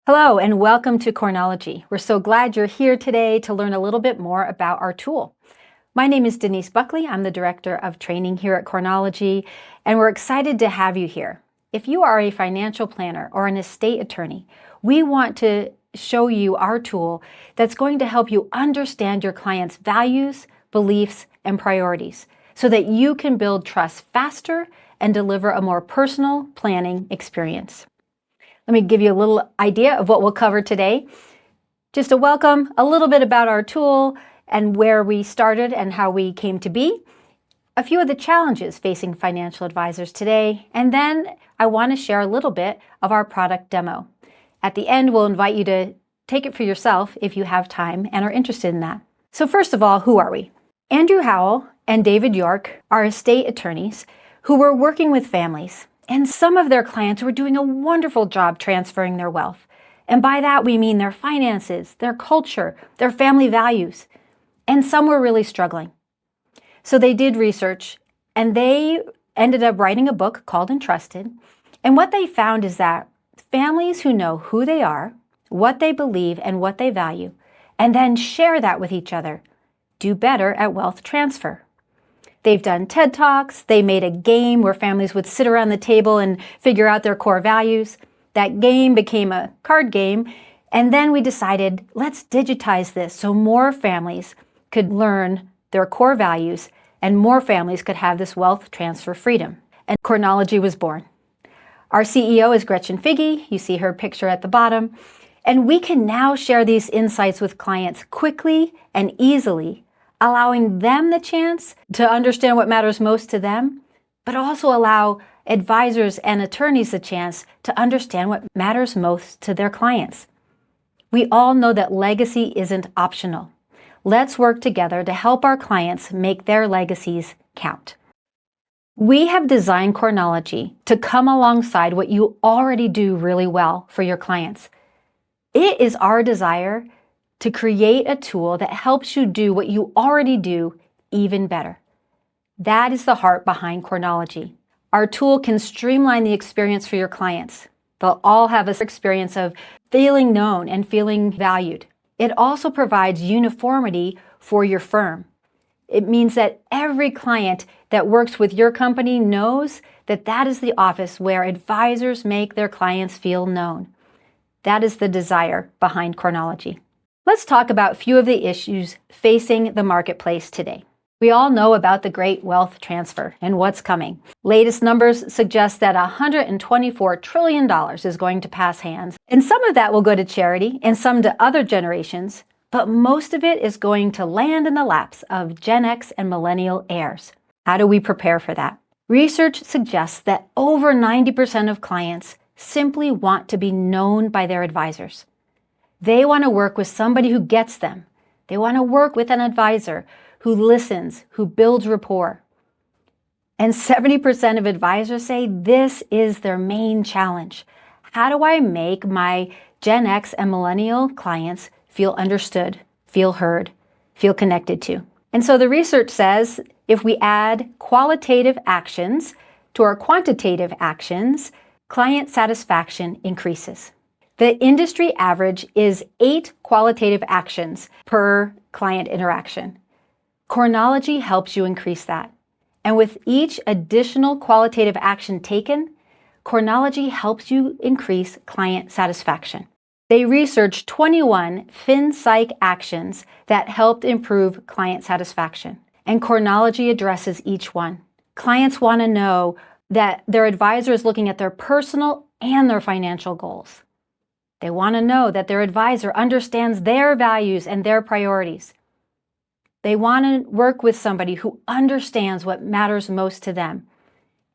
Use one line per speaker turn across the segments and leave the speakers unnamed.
Hello and welcome to COREnology. We're so glad you're here today to learn a little bit more about our tool. My name is Denise Buckley. I'm the Director of Training here at COREnology, and we're excited to have you here. If you are a financial planner or an estate attorney, we want to show you our tool that's going to help you understand your client's values, beliefs, and priorities so that you can build trust faster and deliver a more personal planning experience. Let me give you a little idea of what we'll cover today. Just a welcome, a little bit about our tool and where we started and how we came to be, a few of the challenges facing financial advisors today, and then I want to share a little bit of our product demo. At the end, we'll invite you to take it for yourself if you have time and are interested in that. So first of all, who are we? Andrew Howell and David York are estate attorneys who were working with families. And some of their clients were doing a wonderful job transferring their wealth. And by that, we mean their finances, their culture, their family values. And some were really struggling. So they did research and they ended up writing a book called Entrusted. And what they found is that families who know who they are, what they believe, and what they value, and then share that with each other, do better at wealth transfer. They've done TED Talks. They made a game where families would sit around the table and figure out their core values. That game became a card game. And then we decided, let's digitize this so more families could learn their core values and more families could have this wealth transfer freedom. And COREnology was born. Our CEO is Gretchen Figge. You see her picture at the bottom. And we can now share these insights with clients quickly and easily, allowing them the chance to understand what matters most to them, but also allow advisors and attorneys the chance to understand what matters most to their clients. We all know that legacy isn't optional. Let's work together to help our clients make their legacies count. We have designed COREnology to come alongside what you already do really well for your clients. It is our desire to create a tool that helps you do what you already do even better. That is the heart behind COREnology. Our tool can streamline the experience for your clients. They'll all have an experience of feeling known and feeling valued. It also provides uniformity for your firm. It means that every client that works with your company knows that that is the office where advisors make their clients feel known. That is the desire behind COREnology. Let's talk about a few of the issues facing the marketplace today. We all know about the great wealth transfer and what's coming. Latest numbers suggest that $124 trillion is going to pass hands, and some of that will go to charity and some to other generations, but most of it is going to land in the laps of Gen X and millennial heirs. How do we prepare for that? Research suggests that over 90% of clients simply want to be known by their advisors. They want to work with somebody who gets them. They want to work with an advisor who listens, who builds rapport. And 70% of advisors say this is their main challenge. How do I make my Gen X and millennial clients feel understood, feel heard, feel connected to? And so the research says if we add qualitative actions to our quantitative actions, client satisfaction increases. The industry average is 8 qualitative actions per client interaction. COREnology helps you increase that. And with each additional qualitative action taken, COREnology helps you increase client satisfaction. They researched 21 FinPsych actions that helped improve client satisfaction, and COREnology addresses each one. Clients want to know that their advisor is looking at their personal and their financial goals. They want to know that their advisor understands their values and their priorities. They want to work with somebody who understands what matters most to them.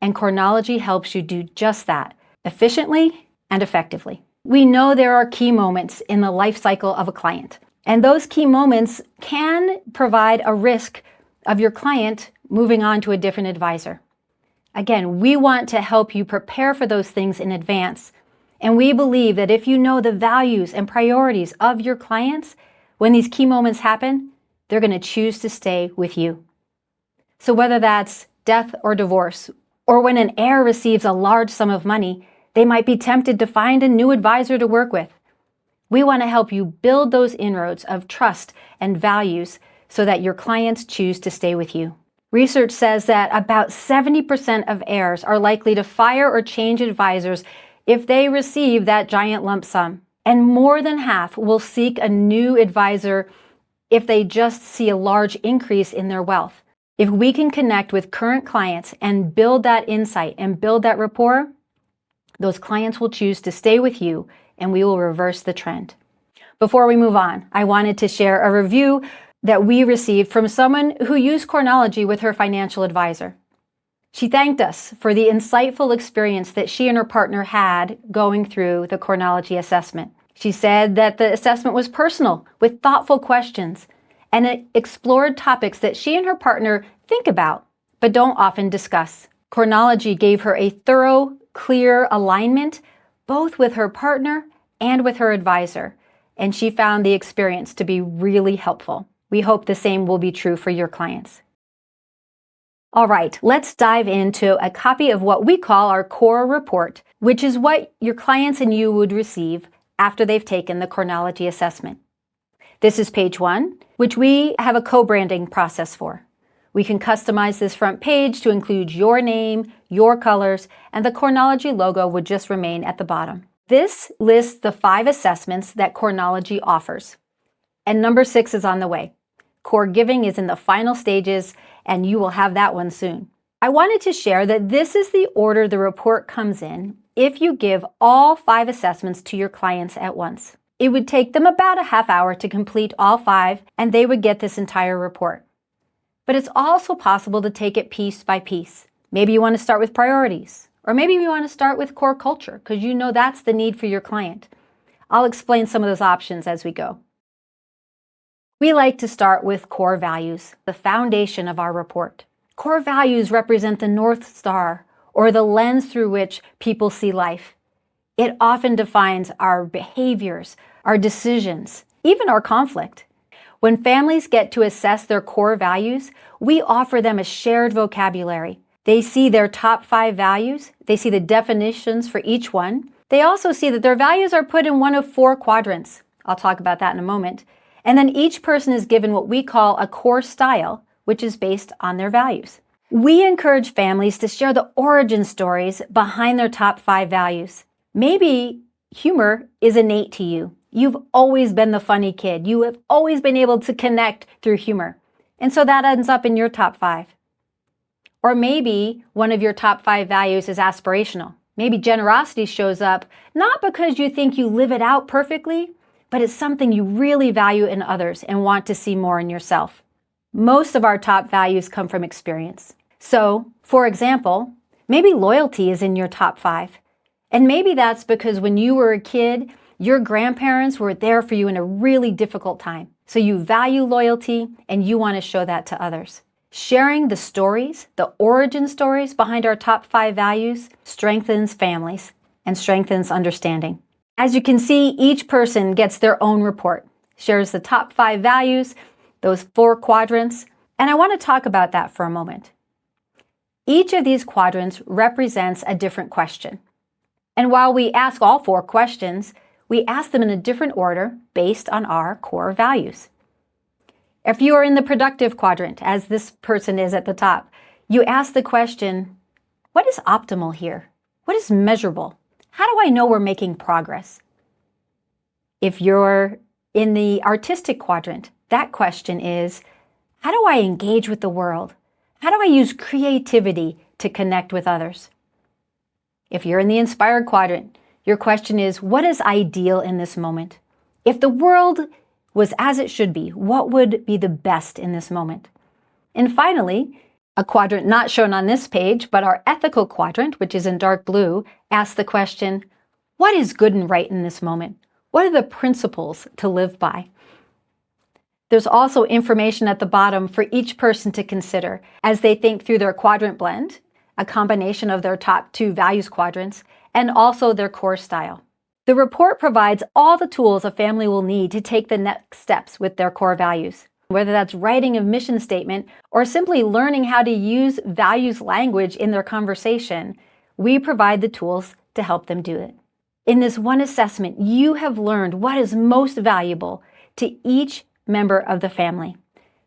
And COREnology helps you do just that, efficiently and effectively. We know there are key moments in the life cycle of a client. And those key moments can provide a risk of your client moving on to a different advisor. Again, we want to help you prepare for those things in advance. And we believe that if you know the values and priorities of your clients, when these key moments happen, they're going to choose to stay with you. So whether that's death or divorce, or when an heir receives a large sum of money, they might be tempted to find a new advisor to work with. We want to help you build those inroads of trust and values so that your clients choose to stay with you. Research says that about 70% of heirs are likely to fire or change advisors if they receive that giant lump sum. And more than half will seek a new advisor if they just see a large increase in their wealth. If we can connect with current clients and build that insight and build that rapport, those clients will choose to stay with you and we will reverse the trend. Before we move on, I wanted to share a review that we received from someone who used COREnology with her financial advisor. She thanked us for the insightful experience that she and her partner had going through the COREnology assessment. She said that the assessment was personal, with thoughtful questions, and it explored topics that she and her partner think about, but don't often discuss. COREnology gave her a thorough, clear alignment, both with her partner and with her advisor, and she found the experience to be really helpful. We hope the same will be true for your clients. All right, let's dive into a copy of what we call our CORE report, which is what your clients and you would receive after they've taken the COREnology assessment. This is page 1, which we have a co-branding process for. We can customize this front page to include your name, your colors, and the COREnology logo would just remain at the bottom. This lists the 5 assessments that COREnology offers, and number 6 is on the way. Core Giving is in the final stages, and you will have that one soon. I wanted to share that this is the order the report comes in if you give all 5 assessments to your clients at once. It would take them about a half hour to complete all 5, and they would get this entire report. But it's also possible to take it piece by piece. Maybe you want to start with priorities, or maybe you want to start with core culture, because you know that's the need for your client. I'll explain some of those options as we go. We like to start with core values, the foundation of our report. Core values represent the North Star, or the lens through which people see life. It often defines our behaviors, our decisions, even our conflict. When families get to assess their core values, we offer them a shared vocabulary. They see their top 5 values, they see the definitions for each one. They also see that their values are put in one of 4 quadrants. I'll talk about that in a moment. And then each person is given what we call a core style, which is based on their values. We encourage families to share the origin stories behind their top 5 values. Maybe humor is innate to you. You've always been the funny kid. You have always been able to connect through humor. And so that ends up in your top 5. Or maybe one of your top 5 values is aspirational. Maybe generosity shows up not because you think you live it out perfectly, but it's something you really value in others and want to see more in yourself. Most of our top values come from experience. So, for example, maybe loyalty is in your top 5. And maybe that's because when you were a kid, your grandparents were there for you in a really difficult time. So you value loyalty and you want to show that to others. Sharing the stories, the origin stories behind our top 5 values strengthens families and strengthens understanding. As you can see, each person gets their own report, shares the top 5 values, those 4 quadrants, and I want to talk about that for a moment. Each of these quadrants represents a different question. And while we ask all 4 questions, we ask them in a different order based on our core values. If you are in the productive quadrant, as this person is at the top, you ask the question, what is optimal here? What is measurable? How do I know we're making progress? If you're in the artistic quadrant, that question is, how do I engage with the world? How do I use creativity to connect with others? If you're in the inspired quadrant, your question is, what is ideal in this moment? If the world was as it should be, what would be the best in this moment? And finally, a quadrant not shown on this page, but our ethical quadrant, which is in dark blue, asks the question, what is good and right in this moment? What are the principles to live by? There's also information at the bottom for each person to consider as they think through their quadrant blend, a combination of their top 2 values quadrants, and also their core style. The report provides all the tools a family will need to take the next steps with their core values. Whether that's writing a mission statement or simply learning how to use values language in their conversation, we provide the tools to help them do it. In this one assessment, you have learned what is most valuable to each member of the family,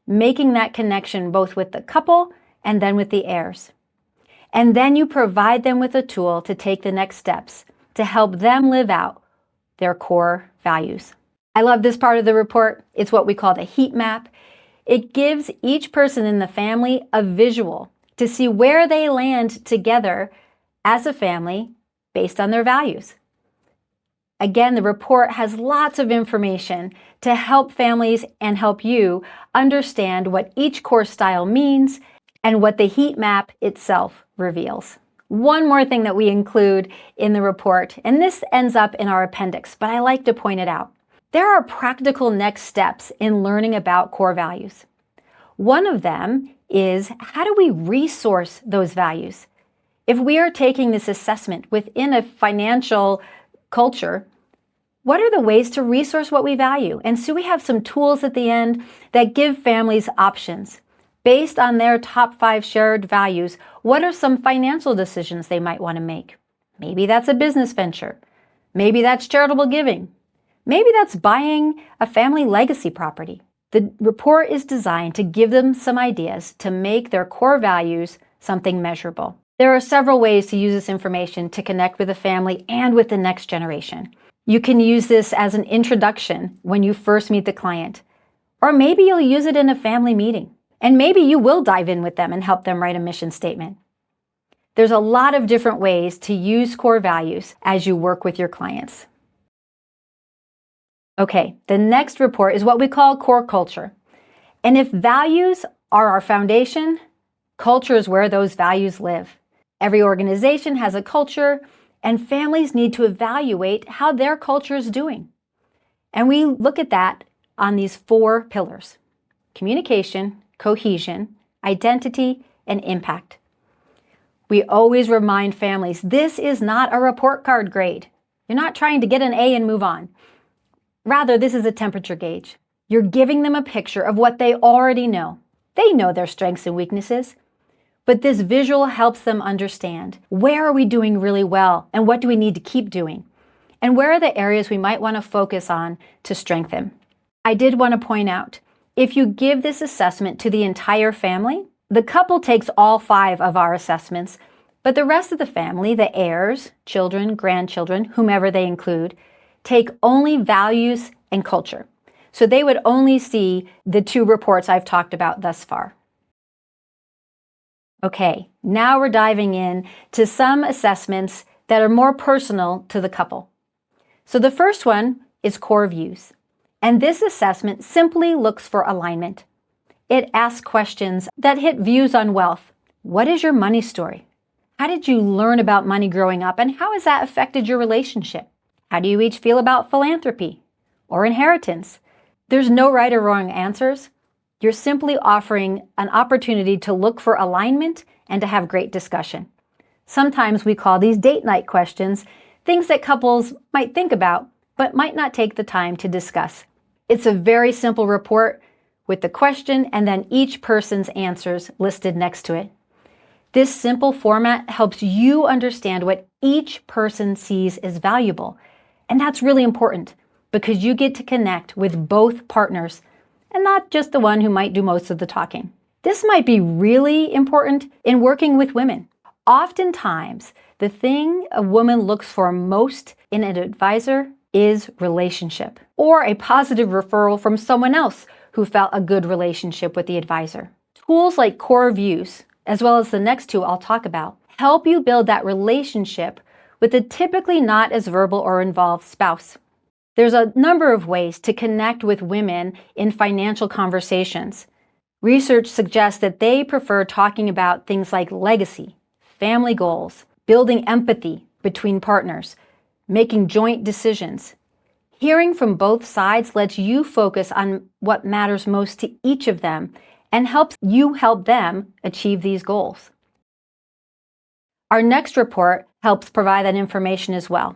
making that connection both with the couple and then with the heirs. And then you provide them with a tool to take the next steps to help them live out their core values. I love this part of the report. It's what we call the heat map. It gives each person in the family a visual to see where they land together as a family based on their values. Again, the report has lots of information to help families and help you understand what each core style means and what the heat map itself reveals. One more thing that we include in the report, and this ends up in our appendix, but I like to point it out. There are practical next steps in learning about core values. One of them is, how do we resource those values? If we are taking this assessment within a financial culture, what are the ways to resource what we value? And so we have some tools at the end that give families options. Based on their top 5 shared values, what are some financial decisions they might want to make? Maybe that's a business venture. Maybe that's charitable giving. Maybe that's buying a family legacy property. The report is designed to give them some ideas to make their core values something measurable. There are several ways to use this information to connect with the family and with the next generation. You can use this as an introduction when you first meet the client, or maybe you'll use it in a family meeting. And maybe you will dive in with them and help them write a mission statement. There's a lot of different ways to use core values as you work with your clients. Okay, the next report is what we call core culture. And if values are our foundation, culture is where those values live. Every organization has a culture, and families need to evaluate how their culture is doing. And we look at that on these 4 pillars: communication, cohesion, identity, and impact. We always remind families, this is not a report card grade. You're not trying to get an A and move on. Rather, this is a temperature gauge. You're giving them a picture of what they already know. They know their strengths and weaknesses, but this visual helps them understand, where are we doing really well and what do we need to keep doing? And where are the areas we might want to focus on to strengthen? I did want to point out, if you give this assessment to the entire family, the couple takes all 5 of our assessments, but the rest of the family, the heirs, children, grandchildren, whomever they include, take only values and culture. So they would only see the 2 reports I've talked about thus far. Okay, now we're diving in to some assessments that are more personal to the couple. So the first one is core views. And this assessment simply looks for alignment. It asks questions that hit views on wealth. What is your money story? How did you learn about money growing up, and how has that affected your relationship? How do you each feel about philanthropy or inheritance? There's no right or wrong answers. You're simply offering an opportunity to look for alignment and to have great discussion. Sometimes we call these date night questions, things that couples might think about, but might not take the time to discuss. It's a very simple report with the question and then each person's answers listed next to it. This simple format helps you understand what each person sees as valuable. And that's really important because you get to connect with both partners and not just the one who might do most of the talking. This might be really important in working with women. Oftentimes, the thing a woman looks for most in an advisor is relationship, or a positive referral from someone else who felt a good relationship with the advisor. Tools like core views, as well as the next 2 I'll talk about, help you build that relationship with a typically not as verbal or involved spouse. There's a number of ways to connect with women in financial conversations. Research suggests that they prefer talking about things like legacy, family goals, building empathy between partners, making joint decisions. Hearing from both sides lets you focus on what matters most to each of them and helps you help them achieve these goals. Our next report helps provide that information as well.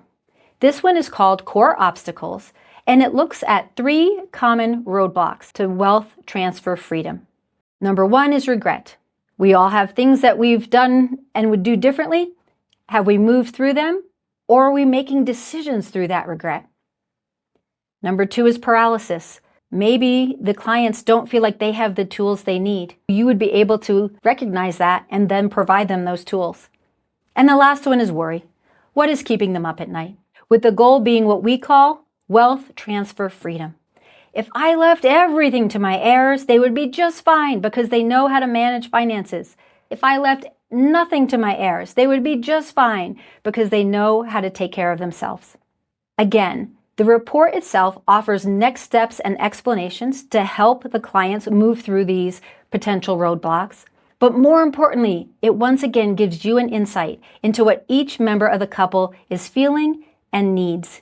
This one is called Core Obstacles, and it looks at 3 common roadblocks to wealth transfer freedom. Number 1 is regret. We all have things that we've done and would do differently. Have we moved through them? Or are we making decisions through that regret? Number 2 is paralysis. Maybe the clients don't feel like they have the tools they need. You would be able to recognize that and then provide them those tools. And the last one is worry. What is keeping them up at night? With the goal being what we call wealth transfer freedom. If I left everything to my heirs, they would be just fine because they know how to manage finances. If I left nothing to my heirs, they would be just fine because they know how to take care of themselves. Again, the report itself offers next steps and explanations to help the clients move through these potential roadblocks. But more importantly, it once again gives you an insight into what each member of the couple is feeling and needs.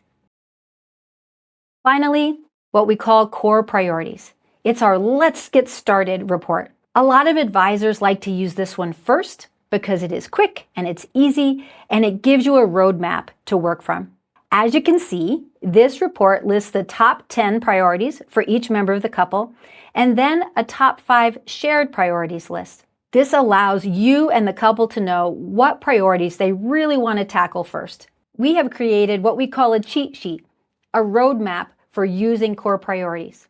Finally, what we call core priorities. It's our let's get started report. A lot of advisors like to use this one first because it is quick and it's easy and it gives you a roadmap to work from. As you can see, this report lists the top 10 priorities for each member of the couple and then a top 5 shared priorities list. This allows you and the couple to know what priorities they really want to tackle first. We have created what we call a cheat sheet, a roadmap for using core priorities.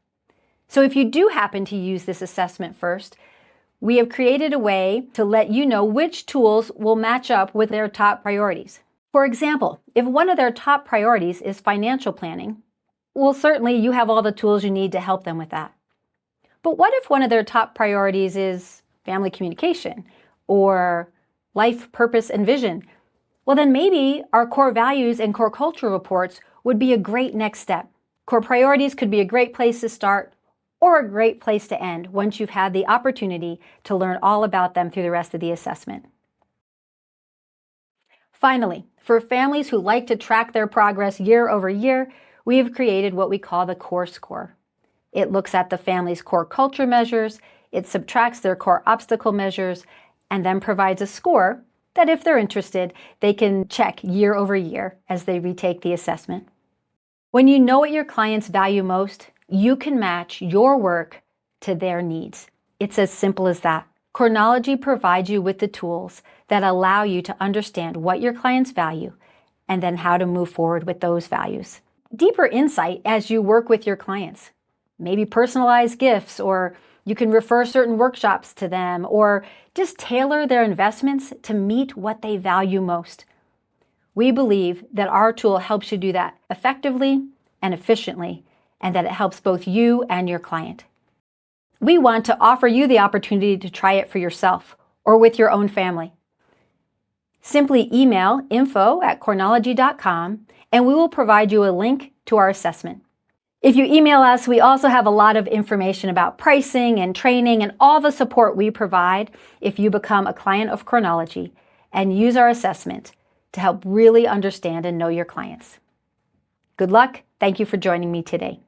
So if you do happen to use this assessment first, we have created a way to let you know which tools will match up with their top priorities. For example, if one of their top priorities is financial planning, well, certainly you have all the tools you need to help them with that. But what if one of their top priorities is family communication or life purpose and vision? Well, then maybe our core values and core culture reports would be a great next step. Core priorities could be a great place to start or a great place to end once you've had the opportunity to learn all about them through the rest of the assessment. Finally, for families who like to track their progress year over year, we have created what we call the Core Score. It looks at the family's core culture measures, it subtracts their core obstacle measures, and then provides a score that if they're interested, they can check year over year as they retake the assessment. When you know what your clients value most, you can match your work to their needs. It's as simple as that. COREnology provides you with the tools that allow you to understand what your clients value and then how to move forward with those values. Deeper insight as you work with your clients. Maybe personalized gifts, or you can refer certain workshops to them, or just tailor their investments to meet what they value most. We believe that our tool helps you do that effectively and efficiently, and that it helps both you and your client. We want to offer you the opportunity to try it for yourself or with your own family. Simply email info@corenology.com and we will provide you a link to our assessment. If you email us, we also have a lot of information about pricing and training and all the support we provide if you become a client of COREnology and use our assessment to help really understand and know your clients. Good luck. Thank you for joining me today.